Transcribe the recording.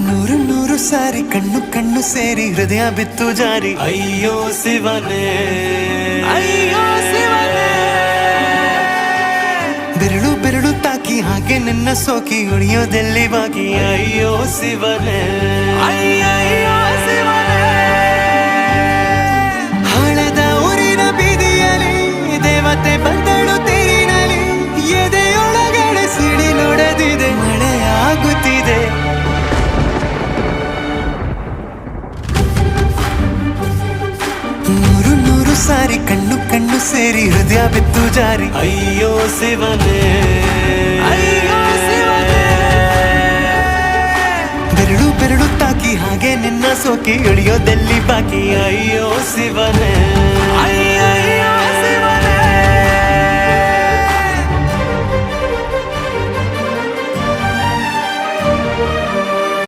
ನೂರು ನೂರು ಸಾರಿ ಕಣ್ಣು ಕಣ್ಣು ಸೇರಿ ಹೃದಯ ಬಿತ್ತು ಜಾರಿ ಅಯ್ಯೋ ಶಿವನೇ ಅಯ್ಯೋ ಶಿವನೇ ಬೆರಳು ಬೆರಳು ತಾಕಿ ಹಾಗೆ ನಿನ್ನ ಸೋಕಿ ಉಳಿಯೋದೆಲ್ಲಿ ಬಾಕಿ ಅಯ್ಯೋ ಶಿವನೇ ಅಯ್ಯಯ್ಯೋ ಶಿವನೇ ಹಳದ ಊರಿನ ಬೀದಿಯಲ್ಲಿ ದೇವತೆ ಬಂದಳು ತೇರಿನಲ್ಲಿ ಎದೆಯೊಳಗಡೆ ಸಿಡಿಲೊಡೆದಿದೆ ಮಳೆ ಆಗುತ್ತಿದೆ ನೂರು ನೂರು ಸಾರಿ ಕಣ್ಣು ಕಣ್ಣು ಸೇರಿ ಹೃದಯ ಬಿತ್ತು ಜಾರಿ ಅಯ್ಯೋ ಶಿವನೇ ಅಯ್ಯೋ ಶಿವನೇ ಬೆರಳು ಬೆರಳು ತಾಕಿ ಹಾಗೆ ನಿನ್ನ ಸೋಕಿ ಇಳಿಯೋದೆಲ್ಲಿ ಬಾಕಿ ಅಯ್ಯೋ ಶಿವನೇ